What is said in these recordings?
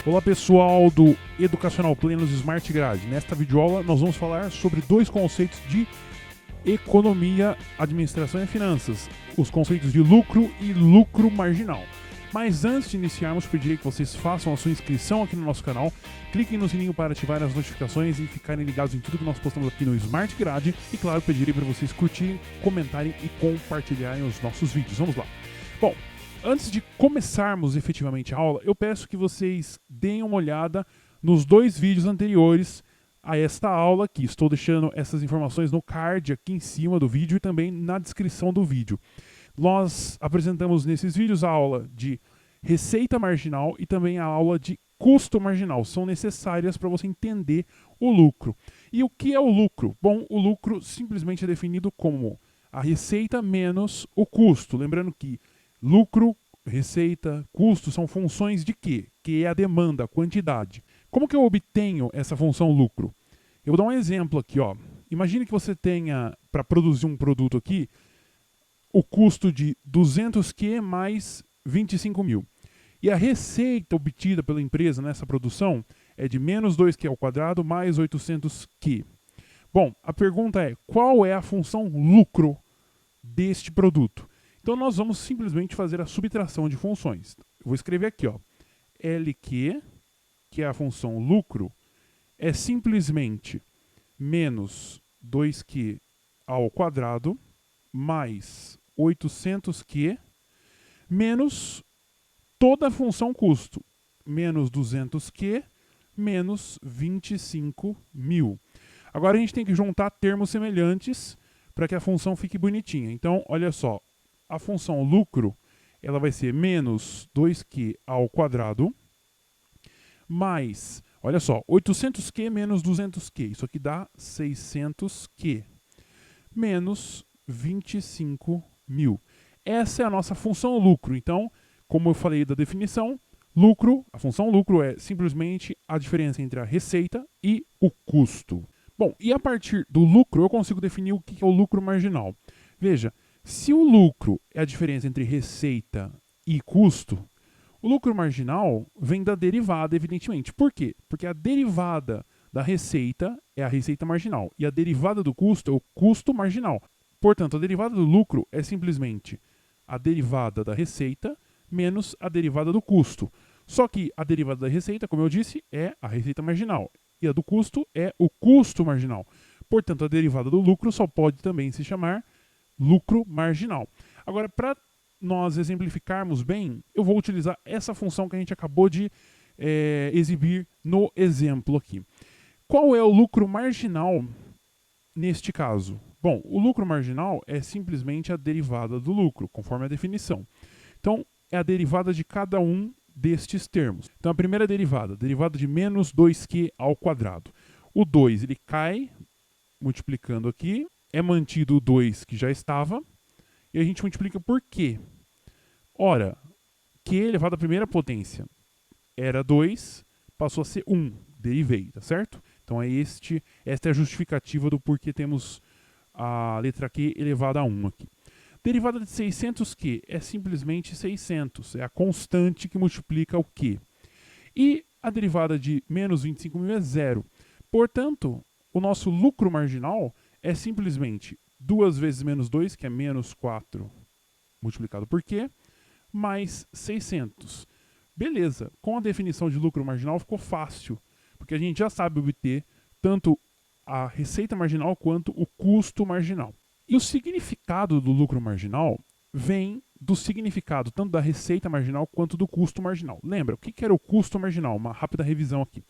Olá pessoal do Educacional Plenos Smart Grade. Nesta videoaula nós vamos falar sobre dois conceitos de economia, administração e finanças. Os conceitos de lucro e lucro marginal. Mas antes de iniciarmos, pediria que vocês façam a sua inscrição aqui no nosso canal, cliquem no sininho para ativar as notificações e ficarem ligados em tudo que nós postamos aqui no Smart Grade. E claro, pediria para vocês curtirem, comentarem e compartilharem os nossos vídeos. Vamos lá. Bom, antes de começarmos efetivamente a aula, eu peço que vocês deem uma olhada nos dois vídeos anteriores a esta aula aqui. Estou deixando essas informações no card aqui em cima do vídeo e também na descrição do vídeo. Nós apresentamos nesses vídeos a aula de receita marginal e também a aula de custo marginal. São necessárias para você entender o lucro. E o que é o lucro? Bom, o lucro simplesmente é definido como a receita menos o custo. Lembrando que lucro, receita, custo são funções de quê? Que é a demanda, a quantidade. Como que eu obtenho essa função lucro? Eu vou dar um exemplo aqui, ó. Imagine que você tenha, para produzir um produto aqui, o custo de 200Q mais 25 mil. E a receita obtida pela empresa nessa produção é de menos 2Q ao quadrado mais 800Q. Bom, a pergunta é, qual é a função lucro deste produto? Então nós vamos simplesmente fazer a subtração de funções. Eu vou escrever aqui, ó, LQ, que é a função lucro, é simplesmente menos 2Q ao quadrado mais 800Q menos toda a função custo, menos 200Q menos 25 mil. Agora a gente tem que juntar termos semelhantes para que a função fique bonitinha. Então, olha só, a função lucro ela vai ser menos 2Q ao quadrado mais, olha só, 800Q menos 200Q. Isso aqui dá 600Q menos 25 mil. Essa é a nossa função lucro. Então, como eu falei da definição, lucro, a função lucro é simplesmente a diferença entre a receita e o custo. Bom, e a partir do lucro eu consigo definir o que é o lucro marginal. Veja, se o lucro é a diferença entre receita e custo, o lucro marginal vem da derivada, evidentemente. Por quê? Porque a derivada da receita é a receita marginal e a derivada do custo é o custo marginal. Portanto, a derivada do lucro é simplesmente a derivada da receita menos a derivada do custo. Só que a derivada da receita, como eu disse, é a receita marginal e a do custo é o custo marginal. Portanto, a derivada do lucro só pode também se chamar lucro marginal. Agora, para nós exemplificarmos bem, eu vou utilizar essa função que a gente acabou de exibir no exemplo aqui. Qual é o lucro marginal neste caso? Bom, o lucro marginal é simplesmente a derivada do lucro, conforme a definição. Então, é a derivada de cada um destes termos. Então, a primeira derivada de menos 2Q ao quadrado. O 2 ele cai, multiplicando aqui, é mantido o 2 que já estava, e a gente multiplica por quê? Ora, Q elevado à primeira potência era 2, passou a ser 1, derivei, tá certo? Então, esta é a justificativa do porquê temos a letra Q elevada a 1 aqui. Derivada de 600Q é simplesmente 600, é a constante que multiplica o Q. E a derivada de menos 25 mil é zero. Portanto, o nosso lucro marginal é simplesmente 2 vezes menos 2, que é menos 4, multiplicado por Q, mais 600. Beleza, com a definição de lucro marginal ficou fácil, porque a gente já sabe obter tanto a receita marginal quanto o custo marginal. E o significado do lucro marginal vem do significado tanto da receita marginal quanto do custo marginal. Lembra, o que era o custo marginal? Uma rápida revisão aqui.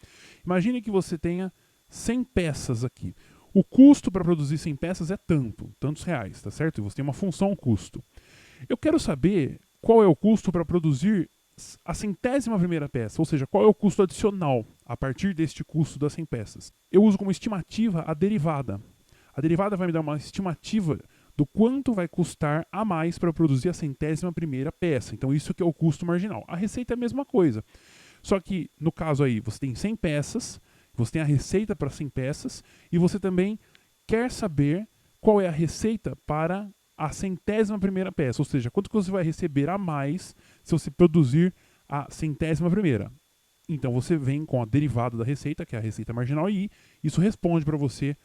Imagine que você tenha 100 peças aqui. O custo para produzir 100 peças é tantos reais, tá certo? E você tem uma função custo. Eu quero saber qual é o custo para produzir a 100ª peça, ou seja, qual é o custo adicional a partir deste custo das 100 peças. Eu uso como estimativa a derivada. A derivada vai me dar uma estimativa do quanto vai custar a mais para produzir a 100ª peça. Então isso que é o custo marginal. A receita é a mesma coisa. Só que no caso aí, você tem 100 peças, você tem a receita para 100 peças e você também quer saber qual é a receita para a 100ª peça, ou seja, quanto que você vai receber a mais se você produzir a 100ª. Então você vem com a derivada da receita, que é a receita marginal, e isso responde para você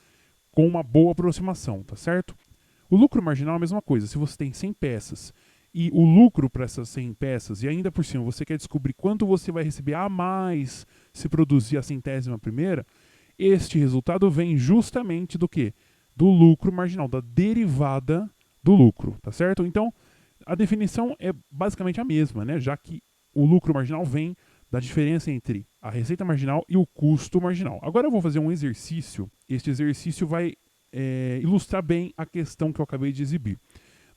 com uma boa aproximação, tá certo? O lucro marginal é a mesma coisa. Se você tem 100 peças e o lucro para essas 100 peças, e ainda por cima você quer descobrir quanto você vai receber a mais se produzir a 100ª primeira, este resultado vem justamente do quê? Do lucro marginal, da derivada do lucro, tá certo? Então, a definição é basicamente a mesma, né? Já que o lucro marginal vem da diferença entre a receita marginal e o custo marginal. Agora eu vou fazer um exercício. Este exercício vai ilustrar bem a questão que eu acabei de exibir.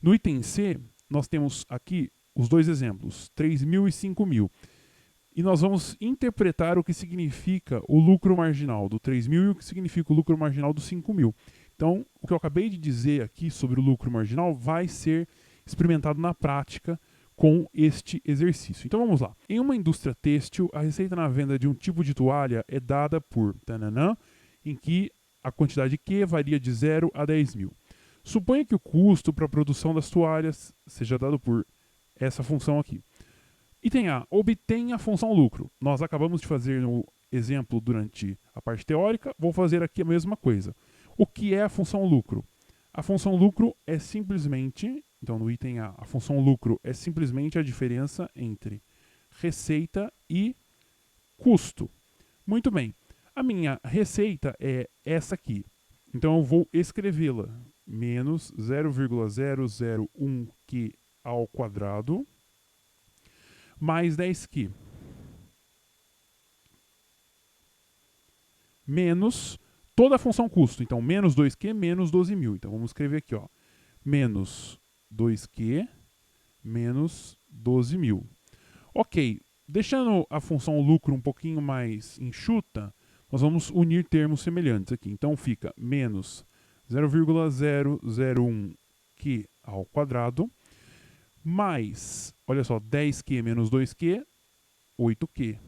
No item C, nós temos aqui os dois exemplos, 3.000 e 5.000. E nós vamos interpretar o que significa o lucro marginal do 3.000 e o que significa o lucro marginal do 5.000. Então, o que eu acabei de dizer aqui sobre o lucro marginal vai ser experimentado na prática com este exercício. Então vamos lá. Em uma indústria têxtil, a receita na venda de um tipo de toalha é dada por tananã, em que a quantidade Q varia de 0 a 10.000. Suponha que o custo para a produção das toalhas seja dado por essa função aqui. Item A, obtenha a função lucro. Nós acabamos de fazer no exemplo durante a parte teórica, vou fazer aqui a mesma coisa. O que é a função lucro? A função lucro é simplesmente, então no item A, a função lucro é simplesmente a diferença entre receita e custo. Muito bem, a minha receita é essa aqui. Então eu vou escrevê-la, menos 0,001Q ao quadrado, mais 10Q, menos toda a função custo. Então, menos 2Q, menos 12.000. Então, vamos escrever aqui, ó, menos 2Q, menos 12.000. Ok, deixando a função lucro um pouquinho mais enxuta, nós vamos unir termos semelhantes aqui. Então, fica menos 0,001Q ao quadrado, mais, olha só, 10Q menos 2Q, 8Q,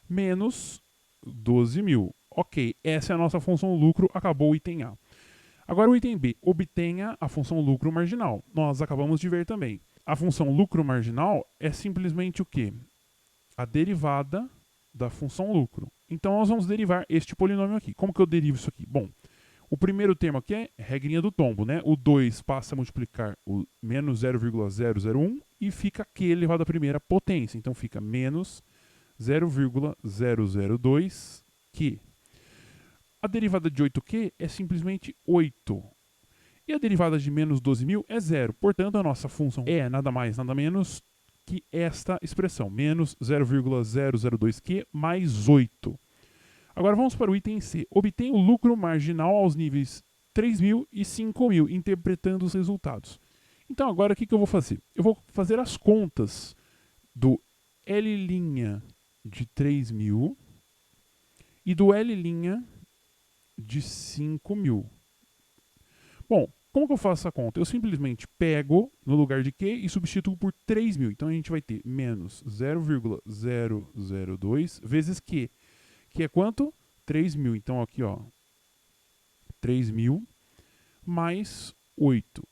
menos 12.000. Ok, essa é a nossa função lucro, acabou o item A. Agora o item B, obtenha a função lucro marginal. Nós acabamos de ver também. A função lucro marginal é simplesmente o quê? A derivada da função lucro. Então nós vamos derivar este polinômio aqui. Como que eu derivo isso aqui? Bom, o primeiro termo aqui é regrinha do tombo, né? O 2 passa a multiplicar o menos 0,001 e fica Q elevado à primeira potência. Então fica menos 0,002Q. A derivada de 8Q é simplesmente 8. E a derivada de menos 12.000 é 0. Portanto, a nossa função é nada mais, nada menos que esta expressão, menos 0,002Q mais 8. Agora vamos para o item C. Obtenha o lucro marginal aos níveis 3.000 e 5.000, interpretando os resultados. Então agora o que eu vou fazer? Eu vou fazer as contas do L' de 3.000 e do L' de 5.000. Bom, como que eu faço essa conta? Eu simplesmente pego no lugar de Q e substituo por 3.000. Então a gente vai ter menos 0,002 vezes Q. Que é quanto? 3.000. Então aqui, ó, 3.000 mais 8.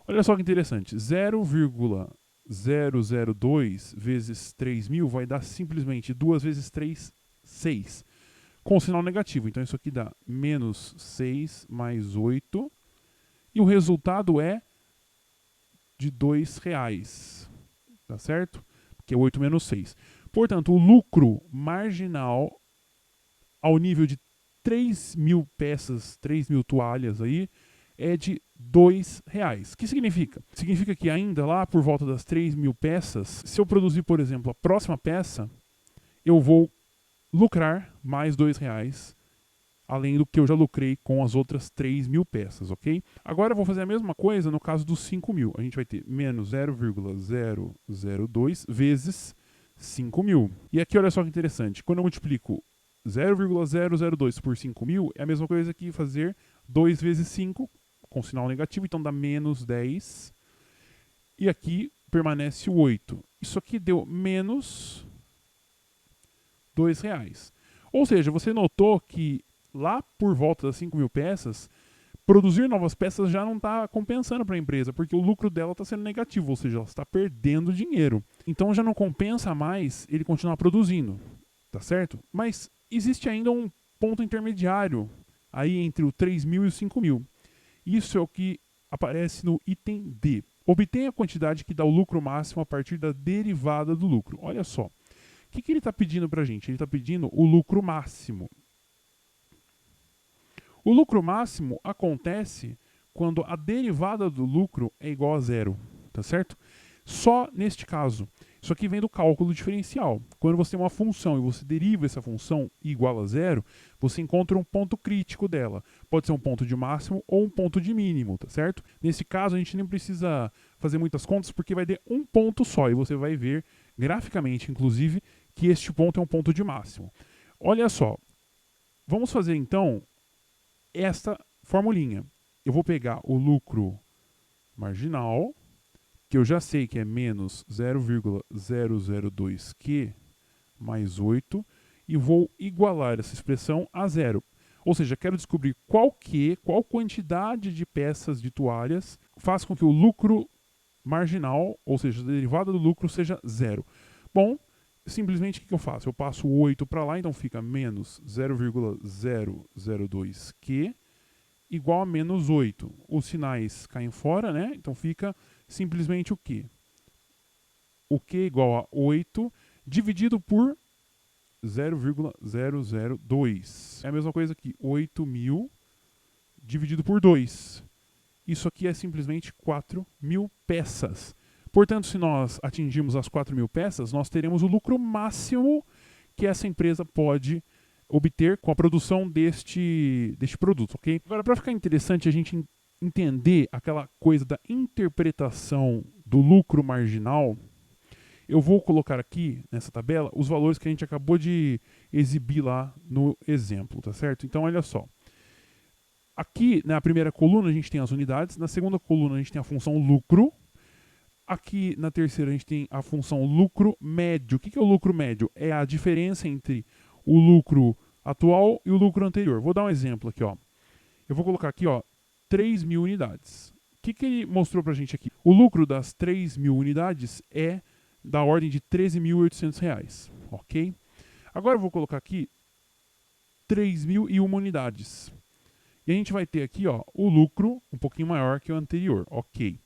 Olha só que interessante. 0,002 vezes 3.000 vai dar simplesmente 2 vezes 3, 6. Com sinal negativo. Então isso aqui dá menos 6 mais 8. E o resultado é de R$2. Tá certo? Porque é 8 menos 6. Portanto, o lucro marginal ao nível de 3.000 peças, 3.000 toalhas aí, é de R$2. O que significa? Significa que ainda lá por volta das 3.000 peças, se eu produzir, por exemplo, a próxima peça, eu vou lucrar mais R$2, além do que eu já lucrei com as outras 3.000 peças, ok? Agora eu vou fazer a mesma coisa no caso dos 5.000. A gente vai ter menos 0,002 vezes 5.000. E aqui olha só que interessante, quando eu multiplico 0,002 por 5.000 é a mesma coisa que fazer 2 vezes 5 com sinal negativo, então dá menos 10. E aqui permanece o 8. Isso aqui deu menos R$2. Ou seja, você notou que lá por volta das 5.000 peças, produzir novas peças já não está compensando para a empresa, porque o lucro dela está sendo negativo, ou seja, ela está perdendo dinheiro. Então já não compensa mais ele continuar produzindo. tá certo? Mas existe ainda um ponto intermediário aí entre o 3.000 e o 5.000. Isso é o que aparece no item D. Obtenha a quantidade que dá o lucro máximo a partir da derivada do lucro. Olha só. O que ele está pedindo para a gente? Ele está pedindo o lucro máximo. O lucro máximo acontece quando a derivada do lucro é igual a zero, tá certo? Só neste caso. Isso aqui vem do cálculo diferencial. Quando você tem uma função e você deriva essa função igual a zero, você encontra um ponto crítico dela. Pode ser um ponto de máximo ou um ponto de mínimo, tá certo? Nesse caso, a gente nem precisa fazer muitas contas porque vai ter um ponto só e você vai ver graficamente, inclusive, que este ponto é um ponto de máximo. Olha só. Vamos fazer então esta formulinha. Eu vou pegar o lucro marginal, que eu já sei que é menos 0,002Q mais 8, e vou igualar essa expressão a zero. Ou seja, quero descobrir qual quantidade de peças de toalhas faz com que o lucro marginal, ou seja, a derivada do lucro, seja zero. Bom, simplesmente o que eu faço? Eu passo o 8 para lá, então fica menos 0,002Q igual a menos 8. Os sinais caem fora, né? Então fica simplesmente o Q. O Q igual a 8 dividido por 0,002. É a mesma coisa que 8.000 dividido por 2. Isso aqui é simplesmente 4.000 peças. Portanto, se nós atingirmos as 4.000 peças, nós teremos o lucro máximo que essa empresa pode obter com a produção deste produto, ok? Agora, para ficar interessante a gente entender aquela coisa da interpretação do lucro marginal, eu vou colocar aqui nessa tabela os valores que a gente acabou de exibir lá no exemplo, tá certo? Então, olha só. Aqui, na primeira coluna, a gente tem as unidades. Na segunda coluna, a gente tem a função lucro. Aqui, na terceira, a gente tem a função lucro médio. O que é o lucro médio? É a diferença entre o lucro atual e o lucro anterior. Vou dar um exemplo aqui, ó. Eu vou colocar aqui, ó, 3.000 unidades. O que ele mostrou pra gente aqui? O lucro das 3.000 unidades é da ordem de R$ 13.800, ok? Agora eu vou colocar aqui 3.001 unidades. E a gente vai ter aqui, ó, o lucro um pouquinho maior que o anterior, ok.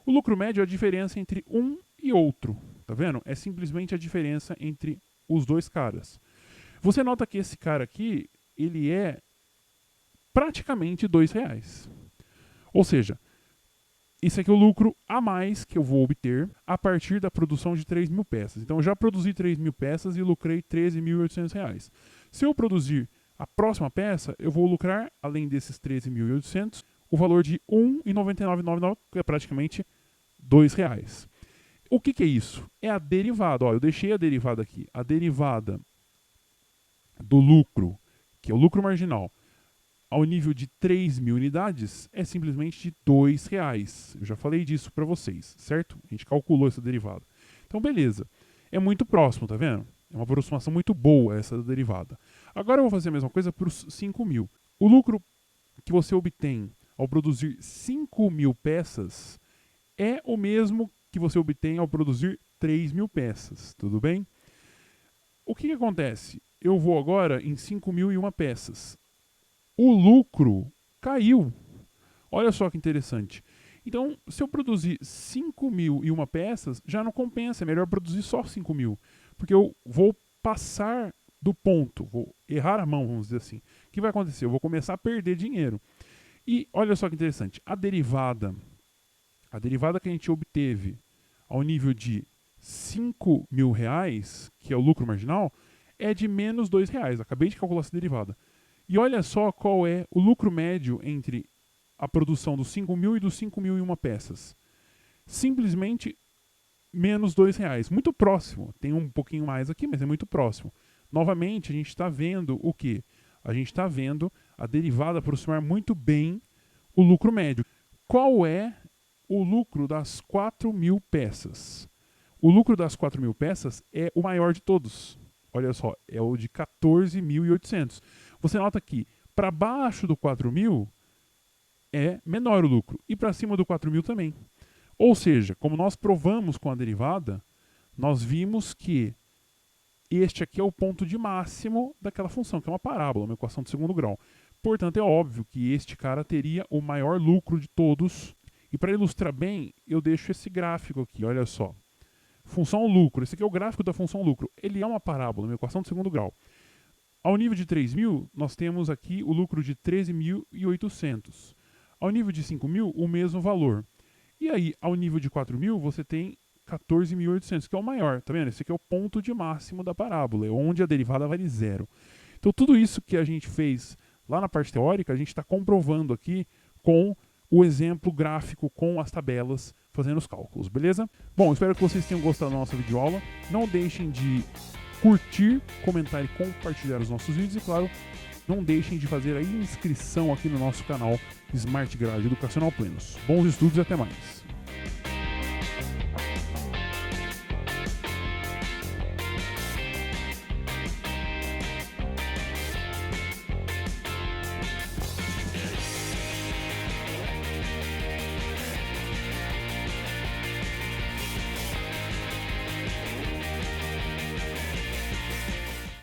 O lucro médio é a diferença entre um e outro, tá vendo? É simplesmente a diferença entre os dois caras. Você nota que esse cara aqui, ele é praticamente R$2. Ou seja, isso aqui é o lucro a mais que eu vou obter a partir da produção de 3.000 peças. Então eu já produzi 3.000 peças e lucrei R$ 13.800. Se eu produzir a próxima peça, eu vou lucrar, além desses 13.800, o valor de R$ 1,9999, que é praticamente R$2. O que é isso? É a derivada. Ó, eu deixei a derivada aqui. A derivada do lucro, que é o lucro marginal, ao nível de 3.000 unidades, é simplesmente de R$2. Eu já falei disso para vocês, certo? A gente calculou essa derivada. Então, beleza. É muito próximo, tá vendo? É uma aproximação muito boa essa derivada. Agora eu vou fazer a mesma coisa para os 5.000. O lucro que você obtém ao produzir 5.000 peças é o mesmo que você obtém ao produzir 3.000 peças, tudo bem? O que acontece? Eu vou agora em 5.001 peças. O lucro caiu. Olha só que interessante. Então, se eu produzir 5.001 peças, já não compensa. É melhor produzir só 5.000. Porque eu vou passar do ponto. Vou errar a mão, vamos dizer assim. O que vai acontecer? Eu vou começar a perder dinheiro. E olha só que interessante. A derivada que a gente obteve ao nível de R$5.000, que é o lucro marginal, é de menos R$2. Acabei de calcular essa derivada. E olha só qual é o lucro médio entre a produção dos 5.000 e dos 5.001 peças. Simplesmente menos R$2. Muito próximo. Tem um pouquinho mais aqui, mas é muito próximo. Novamente, a gente está vendo o quê? A gente está vendo a derivada aproximar muito bem o lucro médio. Qual é o lucro das 4.000 peças? O lucro das 4.000 peças é o maior de todos. Olha só, é o de 14.800. Você nota que para baixo do 4.000 é menor o lucro e para cima do 4.000 também. Ou seja, como nós provamos com a derivada, nós vimos que este aqui é o ponto de máximo daquela função, que é uma parábola, uma equação de segundo grau. Portanto, é óbvio que este cara teria o maior lucro de todos. E para ilustrar bem, eu deixo esse gráfico aqui, olha só. Função lucro, esse aqui é o gráfico da função lucro. Ele é uma parábola, uma equação de segundo grau. Ao nível de 3.000, nós temos aqui o lucro de 13.800. Ao nível de 5.000, o mesmo valor. E aí, ao nível de 4.000, você tem 14.800, que é o maior. Tá vendo? Esse aqui é o ponto de máximo da parábola, é onde a derivada vale zero. Então, tudo isso que a gente fez lá na parte teórica, a gente está comprovando aqui com o exemplo gráfico, com as tabelas, fazendo os cálculos, beleza? Bom, espero que vocês tenham gostado da nossa videoaula. Não deixem de curtir, comentar e compartilhar os nossos vídeos. E, claro, não deixem de fazer a inscrição aqui no nosso canal Smart Grade Educacional Plenos. Bons estudos e até mais!